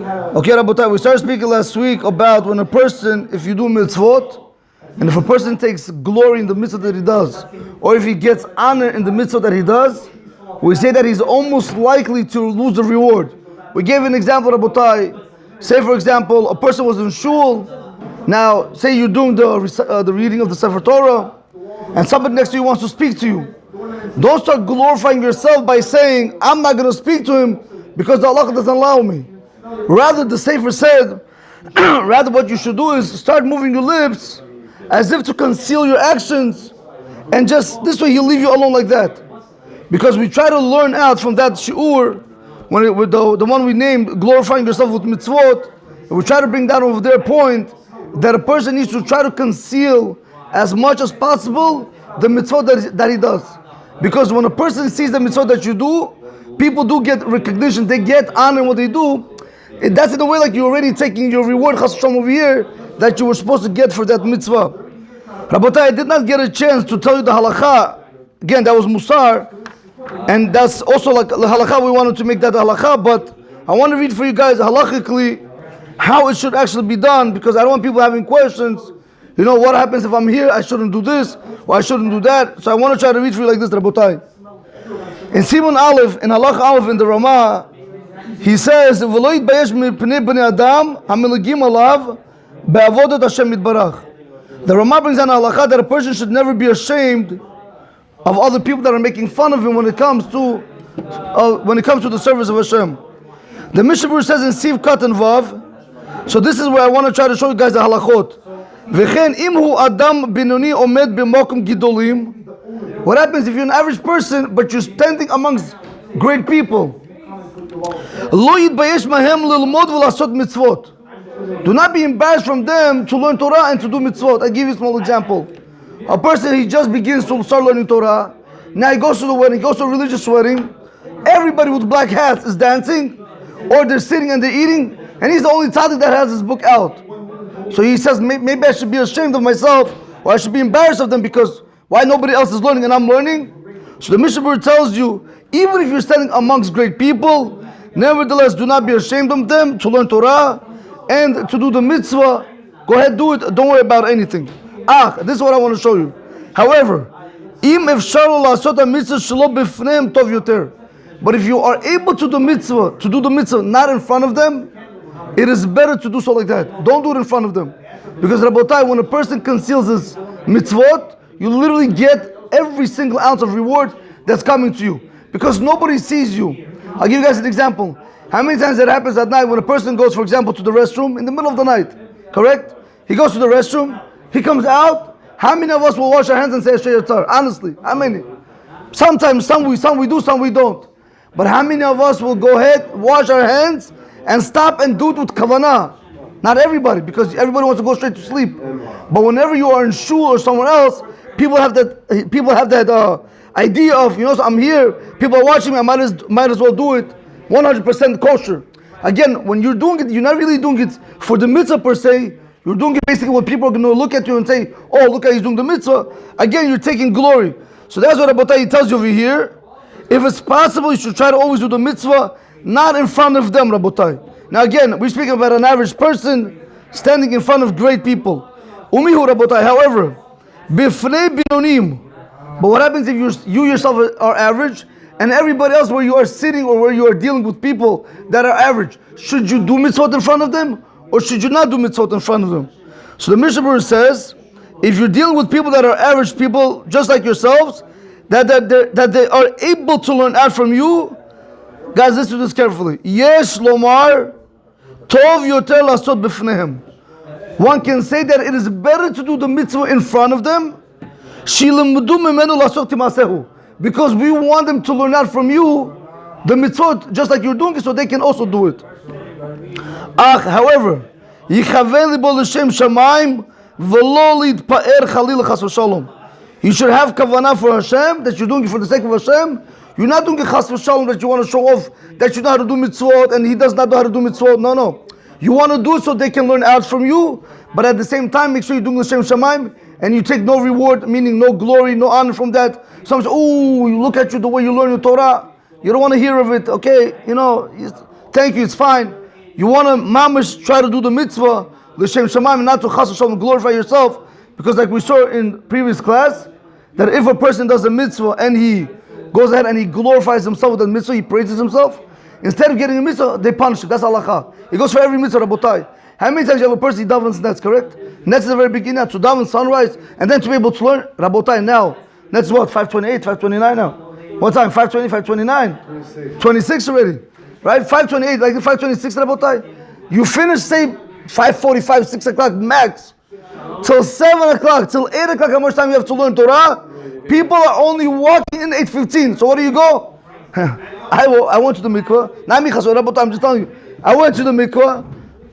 Okay, Rabotai, we started speaking last week about when a person, if you do mitzvot, and if a person takes glory in the mitzvah that he does, or if he gets honor in the mitzvah that he does, we say that he's almost likely to lose the reward. We gave an example, Rabotai. Say, for example, a person was in shul. Now, say you're doing the reading of the Sefer Torah, and somebody next to you wants to speak to you. Don't start glorifying yourself by saying, I'm not going to speak to him because the Allah doesn't allow me. Rather, the Sefer said, rather what you should do is start moving your lips as if to conceal your actions, and just this way he'll leave you alone like that. Because we try to learn out from that shi'ur, with the one we named, glorifying yourself with mitzvot, and we try to bring down over their point that a person needs to try to conceal as much as possible the mitzvot that he does. Because when a person sees the mitzvot that you do, people do get recognition, they get honor in what they do. That's in a way like you're already taking your reward chas v'shalom over here that you were supposed to get for that mitzvah. Rabotai, I did not get a chance to tell you the halakha. Again, that was musar, and that's also like the halakha. We wanted to make that halakha, but I want to read for you guys halachically how it should actually be done, because I don't want people having questions. You know, what happens if I'm here? I shouldn't do this, or I shouldn't do that. So I want to try to read for you like this, Rabotai. In Simon Aleph, in Halach Aleph, in the Ramah, he says, "V'lo yitbayesh mipnei bnei Adam hamilagim alav be'avodat Hashem yitbarach." The Ramah brings down a halakha that a person should never be ashamed of other people that are making fun of him when it comes to the service of Hashem. The Mishnah says in Siv Kat and Vav. So this is where I want to try to show you guys the halachot. V'chen im hu adam binoni omed b'mokum gidolim. What happens if you're an average person but you're standing amongst great people? Lo yitbayesh mahem lilmod v'lasot mitzvot. Do not be embarrassed from them to learn Torah and to do mitzvot. I give you a small example. A person, he just begins to start learning Torah. Now he goes to the wedding, he goes to a religious wedding. Everybody with black hats is dancing, or they're sitting and they're eating, and he's the only tzaddik that has his book out. So he says, maybe I should be ashamed of myself, or I should be embarrassed of them, because why nobody else is learning and I'm learning? So the Mishnah tells you, even if you're standing amongst great people, nevertheless do not be ashamed of them to learn Torah and to do the mitzvah. Go ahead, do it, don't worry about anything. This is what I want to show you. However, but if you are able to do the mitzvah not in front of them, it is better to do so like that. Don't do it in front of them. Because Rabotai, when a person conceals his mitzvot, you literally get every single ounce of reward that's coming to you. Because nobody sees you. I'll give you guys an example. How many times that happens at night when a person goes, for example, to the restroom in the middle of the night? Correct? He goes to the restroom, he comes out. How many of us will wash our hands and say Asher Yatzar? Honestly, how many? Sometimes some we do, some we don't. But how many of us will go ahead, wash our hands, and stop and do it with kavanah? Not everybody, because everybody wants to go straight to sleep. But whenever you are in shul or somewhere else, people have that idea of, so I'm here, people are watching me, I might as well do it 100% kosher. Again, when you're doing it, you're not really doing it for the mitzvah per se. You're doing it basically what people are going to look at you and say, oh, look how he's doing the mitzvah. Again, you're taking glory. So that's what Rabotai tells you over here. If it's possible, you should try to always do the mitzvah, not in front of them, Rabotai. Now again, we're speaking about an average person standing in front of great people. Umihu, Rabotai, however, bifnei binonim. But what happens if you yourself are average, and everybody else where you are sitting or where you are dealing with people that are average? Should you do mitzvot in front of them, or should you not do mitzvot in front of them? So the Mishnah says, if you're dealing with people that are average people, just like yourselves, that they are able to learn out from you, guys, listen to this carefully. Yesh lomar tov yoter lasot b'fnehem. One can say that it is better to do the mitzvah in front of them, shilimdu mimenu lasot kimasehu, because we want them to learn out from you the mitzvot just like you're doing it, so they can also do it. However, yichaven libo l'shem shamayim v'lo lidpa'er chalil chas v'shalom. You should have kavanah for Hashem, that you're doing it for the sake of Hashem. You're not doing it chas v'shalom that you want to show off that you know how to do mitzvot and he does not know how to do mitzvot. No. You want to do it so they can learn out from you, but at the same time, make sure you're doing l'shem shamayim and you take no reward, meaning no glory, no honor from that. Some say, oh, look at you the way you learn your Torah. You don't want to hear of it. Okay, thank you, it's fine. You want to mamish try to do the mitzvah, l'shem shamayim, not to chas v'shalom glorify yourself, because like we saw in previous class, that if a person does a mitzvah and he goes ahead and he glorifies himself with the mitzvah, he praises himself, instead of getting a mitzvah, they punish him. That's halakha. It goes for every mitzvah, Rabotai. How many times you have a person, he davens nets, correct? Nets is the very beginning, to daven sunrise, and then to be able to learn, Rabotai, now. Nets what, 5:28, 5:29 now? What time, 5:20, 5:29? 26 already. Right, 5:28, like the 5:26, Rabotai. You finish, say, 5:45, 6 o'clock max, till 7 o'clock, till 8 o'clock, how much time you have to learn Torah? People are only walking in 8:15. So what do you go? I went to the mikvah. Not Micha, so Rabotai, I'm just telling you. I went to the mikvah.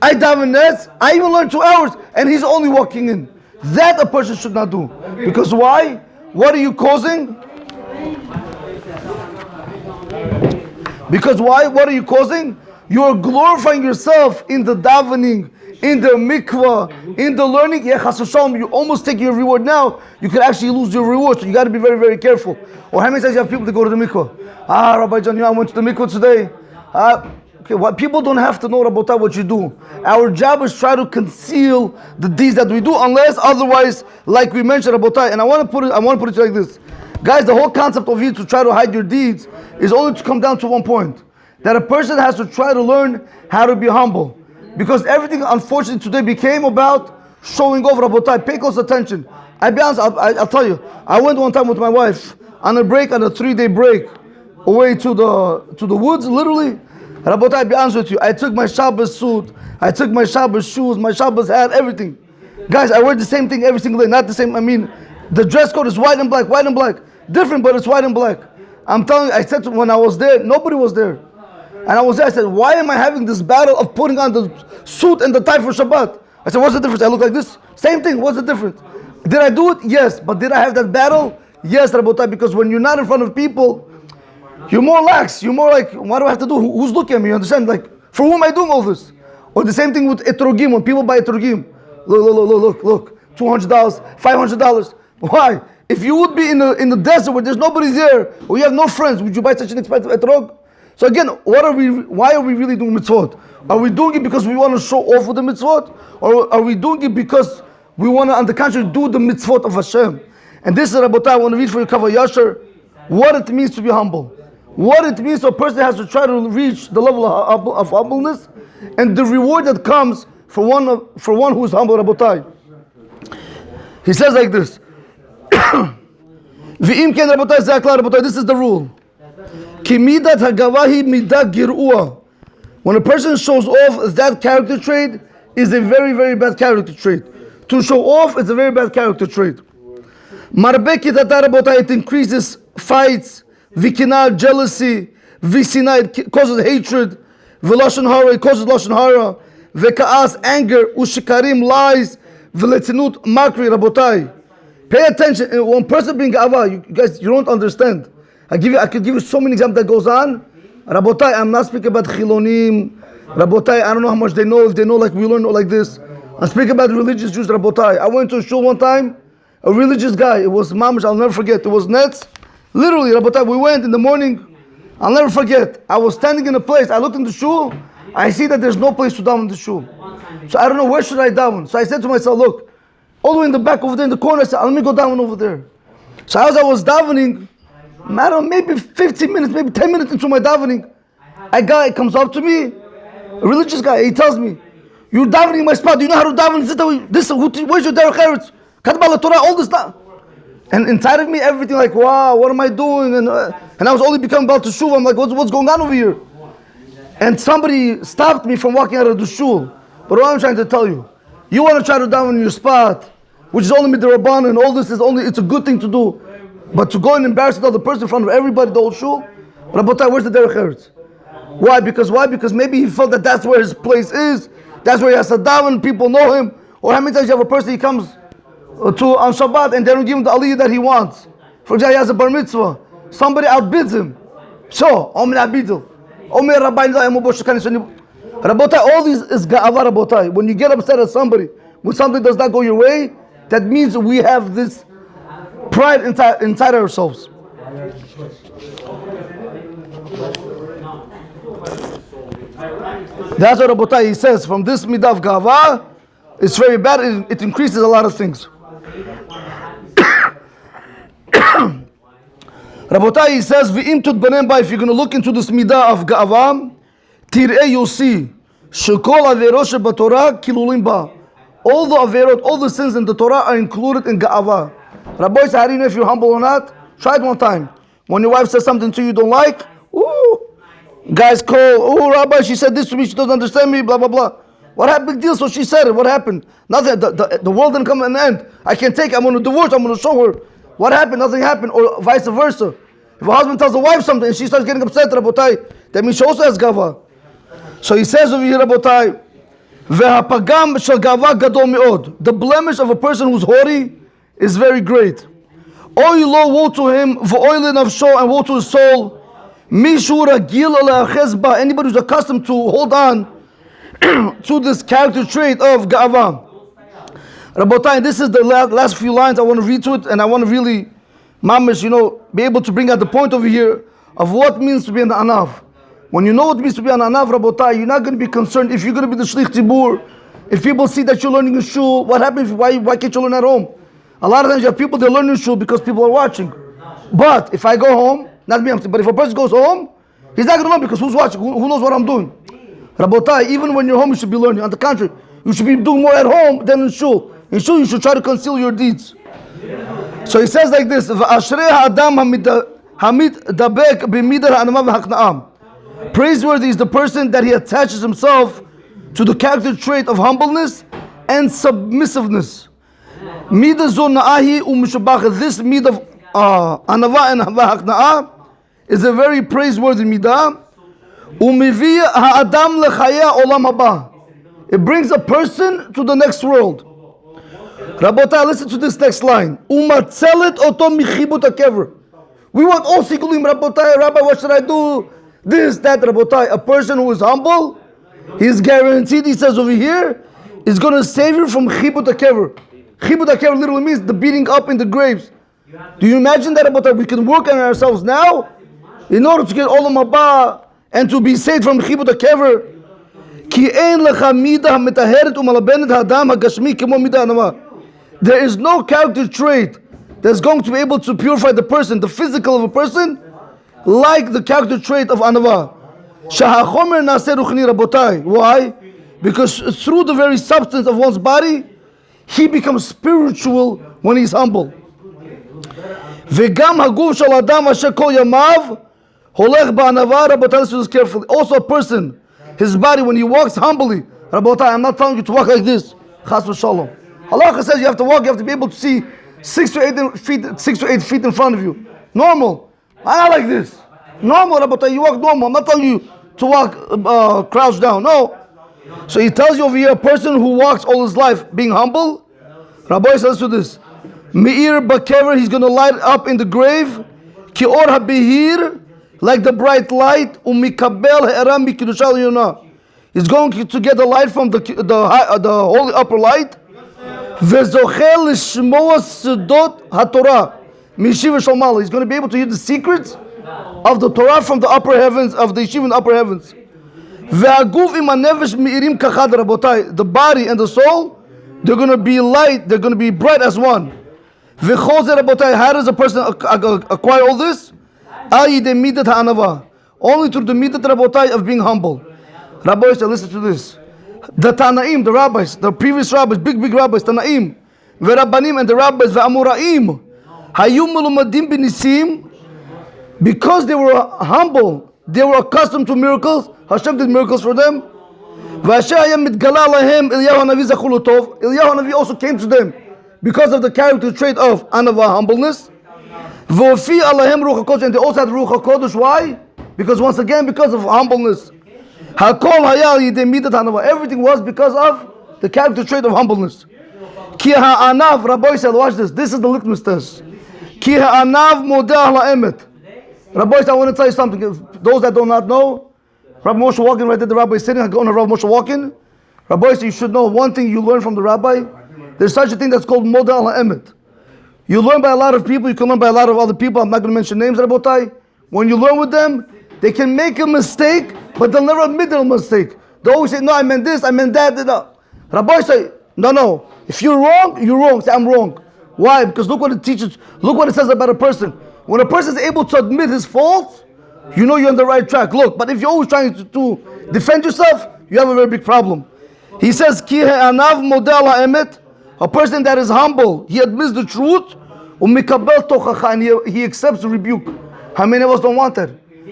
I daven nets. I even learned 2 hours, and he's only walking in. That a person should not do. Because why? What are you causing? Because why? What are you causing? You are glorifying yourself in the davening, in the mikvah, in the learning. Yeah, chas v'shalom, you almost take your reward now. You could actually lose your reward. So you got to be very, very careful. Or how many times you have people that go to the mikvah? Rabbi John, I went to the mikvah today. Okay, what people don't have to know about what you do. Our job is try to conceal the deeds that we do, unless otherwise, like we mentioned about and I want to put it like this. Guys, the whole concept of you to try to hide your deeds is only to come down to one point. That a person has to try to learn how to be humble. Because everything, unfortunately, today became about showing off. Rabotai, pay close attention. I'll be honest, I'll tell you. I went one time with my wife on a 3-day break, away to the woods, literally. Rabotai, I'll be honest with you. I took my Shabbos suit, I took my Shabbos shoes, my Shabbos hat, everything. Guys, I wear the same thing every single day. Not the same, the dress code is white and black, white and black. Different, but it's white and black. I'm telling you, I said when I was there, nobody was there. And I was there, I said, why am I having this battle of putting on the suit and the tie for Shabbat? I said, what's the difference? I look like this? Same thing, what's the difference? Did I do it? Yes. But did I have that battle? Yes, Rabotai, because when you're not in front of people, you're more lax. You're more like, what do I have to do? Who's looking at me? You understand? Like, for whom am I doing all this? Or the same thing with etrogim, when people buy etrogim. Look, $200, $500. Why? If you would be in the desert where there's nobody there, or you have no friends, would you buy such an expensive etrog? So again, why are we really doing mitzvot? Are we doing it because we want to show off with the mitzvot? Or are we doing it because we want to, on the contrary, do the mitzvot of Hashem? And this is, Rabotai, I want to read for you, Kavah Yashar, what it means to be humble. What it means, a person has to try to reach the level of humbleness, and the reward that comes for one who is humble, Rabotai. He says like this. V'im ken Rabotai zakla, Rabotai, this is the rule. Ki midat hagavahi midat gir'ua. When a person shows off, that character trait is a very, very bad character trait. To show off is a very bad character trait. Marbeki tata, Rabotai, it increases fights, vikina, jealousy, visina, it causes hatred, v'lashon hara, it causes lashon hara, v'ka'as, anger, ushikarim, lies, v'letzinut, mockery, Rabotai. Pay attention. One person being ava, you guys, you don't understand. I could give you so many examples that goes on. Rabotai, I'm not speaking about chilonim. Rabotai, I don't know how much they know. If they know like we learn like this. I'm speaking about religious Jews, Rabotai. I went to a shul one time. A religious guy. It was mamish. I'll never forget. It was nets. Literally, Rabotai, we went in the morning. I'll never forget. I was standing in a place. I looked in the shul. I see that there's no place to daven in the shul. So I don't know, where should I daven? So I said to myself, look, all the way in the back over there in the corner, I said, let me go daven over there. So as I was davening, I don't know, maybe 15 minutes, maybe 10 minutes into my davening, a guy comes up to me, a religious guy, he tells me, you're davening in my spot, do you know how to daven? This, where's your derech eretz? Kadbala Torah, all this stuff. And inside of me, everything like, wow, what am I doing? And I was only becoming about to shul. I'm like, what's going on over here? And somebody stopped me from walking out of the shul. But what I'm trying to tell you, you want to try to daven in your spot, which is only midrabanan, and all this is only, it's a good thing to do. But to go and embarrass the other person in front of everybody, the whole shul, Rabotai, where's the derech eretz? Why? Because maybe he felt that that's where his place is, that's where he has to daven, people know him. Or how many times you have a person, he comes to on Shabbat and they don't give him the aliyah that he wants. For example, he has a bar mitzvah, somebody outbids him. So, Omer Abidul, Omer Rabbi Rabotai, all these is ga'ava, Rabotai. When you get upset at somebody, when something does not go your way, that means we have this pride inside ourselves. That's what Rabotai he says. From this midah of gava, it's very bad. It increases a lot of things. Rabotai he says, "V'im tutbanem ba." If you're going to look into this midah of gava, tirei, you'll see shekol averot shebatorah kilulim ba. All the averot, all the sins in the Torah are included in gava. Rabbi said, how do you know if you're humble or not? Try it one time. When your wife says something to you don't like, ooh, guys call, oh, Rabbi, she said this to me, she doesn't understand me, blah, blah, blah. What happened? Big deal, so she said it. What happened? Nothing. The world didn't come to an end. I can't take it. I'm going to divorce. I'm going to show her. What happened? Nothing happened. Or vice versa. If a husband tells a wife something and she starts getting upset, Rabotai, that means she also has gava. So he says over here, Rabotai, Ve'hapagam shel gava gadol me'od. The blemish of a person who's haughty is very great. Oy lo, woe to him, v'oy lenafsho, and woe to his soul. Mishu ragil le'achez ba. Anybody who's accustomed to hold on to this character trait of gava. Rabotai, this is the last few lines I want to read to it, and I want to really, mamish, be able to bring out the point over here of what means to be an anav. When you know what it means to be an anav, Rabotai, you're not going to be concerned if you're going to be the shlich tibur. If people see that you're learning in shul, what happens? Why can't you learn at home? A lot of times you have people that learn in shul because people are watching. But if I go home, not me, but if a person goes home, he's not going to learn because who's watching? Who knows what I'm doing? Rabotai, even when you're home, you should be learning. On the contrary, you should be doing more at home than in shul. In shul, you should try to conceal your deeds. So he says like this: "V'ashrei ha'adam hamit dabek b'midah ha'anava v'hakna'am." Praiseworthy is the person that he attaches himself to the character trait of humbleness and submissiveness. Midah zo na'ahi u'mishabach. This midah of anava and v'hakna'ah is a very praiseworthy midah. U'mivi ha'adam lechaya olam haba. It brings a person to the next world. Rabotai, listen to this next line. Umatzelet oto michibut hakever. We want all sikulim, Rabotai. Rabbi, what should I do? This, that, Rabotai. A person who is humble, he's guaranteed, he says over here, is going to save you from chibut hakever. Chibut hakever literally means the beating up in the graves. Do you imagine that, Rabotai? We can work on ourselves now in order to get olam haba and to be saved from chibut hakever. Ki ein lecha midah metaheret umalabenet hadam hagashmi kemo midah anava. There is no character trait that's going to be able to purify the person, the physical of a person, like the character trait of anava. Shahachomer naseh ruchni, Rabotai. Why? Because through the very substance of one's body, he becomes spiritual when he's humble. Vegam haguf shel adam asher kol yamav holech ba'anava. Rabotai, listen to this carefully. Also a person, his body, when he walks humbly, Rabotai, I'm not telling you to walk like this. Chas v'shalom. Allah says you have to walk, you have to be able to see 6 to 8 feet in front of you. Normal. I'm not like this. Normal, Rabotai, you walk normal. I'm not telling you to walk crouched down. No. So he tells you over here, a person who walks all his life being humble, Rabbi says to this, Me'ir bakever, he's going to light up in the grave, Ki or habihir, like the bright light, Umikabel he'eram mikidusha l'yonah. He's going to get the light from the holy upper light, Vezochel l'shmoa sedot haTorah mishiva shalmala. He's going to be able to hear the secrets of the Torah from the upper heavens, of the yeshiva in the upper heavens. Ve'aguf im hanevesh meirim kachad, Rabotai. The body and the soul, they're going to be light, they're going to be bright as one. Ve'chol ze, Rabotai, how does a person acquire all this? Al yidei midat ha'anava. Only through the midat, Rabotai, of being humble. Rabbi said, listen to this. The Tanaim, the rabbis, the previous rabbis, big rabbis, Tanaim, V'Rabbanim, and the rabbis, V'Amuraim, Hayum melumadim b'nisim, because they were humble, they were accustomed to miracles. Hashem did miracles for them. V'Asher hayam mitgala lahem Eliyahu Hanavi zachulu tov. Eliyahu Hanavi also came to them because of the character trait of anava, humbleness. V'ofi alahem ruach hakodesh, and they also had ruach hakodesh. Why? Because once again, because of humbleness. Everything was because of the character trait of humbleness. Ki ha'anav, Rabbi said, watch this. This is the litmus test. Ki ha'anav modeh la'emet. Rabbi said, I want to tell you something. If those that do not know, Rabbi Moshe walking right there, the rabbi is sitting. I go on Rabbi Moshe walking. Rabbi said, you should know one thing you learn from the rabbi. There's such a thing that's called modeh la'emet. You learn by a lot of people. You can learn by a lot of other people. I'm not going to mention names, Rabbi. When you learn with them, they can make a mistake, but they'll never admit their mistake. They always say, no, I meant this, I meant that. No. Rabbi say, no. If you're wrong, you're wrong. Say, I'm wrong. Why? Because look what it teaches. Look what it says about a person. When a person is able to admit his fault, you know you're on the right track. Look, but if you're always trying to defend yourself, you have a very big problem. He says, Ki anav model ha'emet, a person that is humble, he admits the truth, umikabel tochacha, and he accepts the rebuke. How many of us don't want that?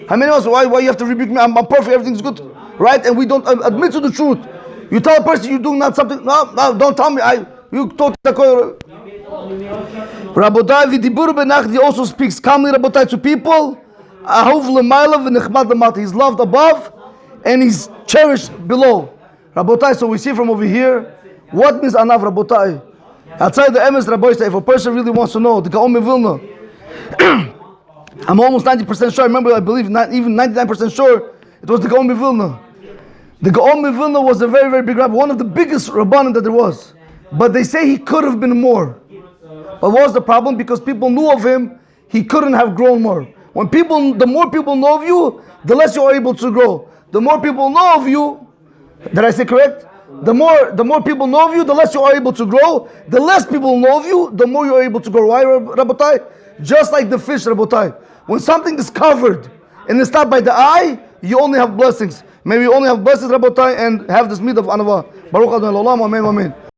How many of us, why you have to rebuke me? I'm perfect, everything's good, right? And we don't admit to the truth. You tell a person you're doing not something, no, don't tell me, you told Rabotai v'dibur benach, he also speaks calmly, Rabotai, to people. Ahuv l'mayla v'nechmad l'mata, he's loved above, and he's cherished below. Rabotai, so we see from over here, what means anav, Rabotai? Outside the emes, Rabotai, if a person really wants to know, the Gaon Vilna, I'm almost 90% sure, I believe not even 99% sure, it was the Gaon Vilna. The Gaon Vilna was a very, very big rabbi, one of the biggest rabbanim that there was. But they say he could have been more. But what was the problem? Because people knew of him, he couldn't have grown more. The more people know of you, the less you are able to grow. The more people know of you, did I say correct? The more people know of you, the less you are able to grow. The less people know of you, the more you are able to grow. Why, Rabotai? Just like the fish, Rabotai. When something is covered and it's stopped by the eye, you only have blessings. May we only have blessings, Rabotai, and have this meat of Anava. Baruch Adonai Olam, Amen, Amen.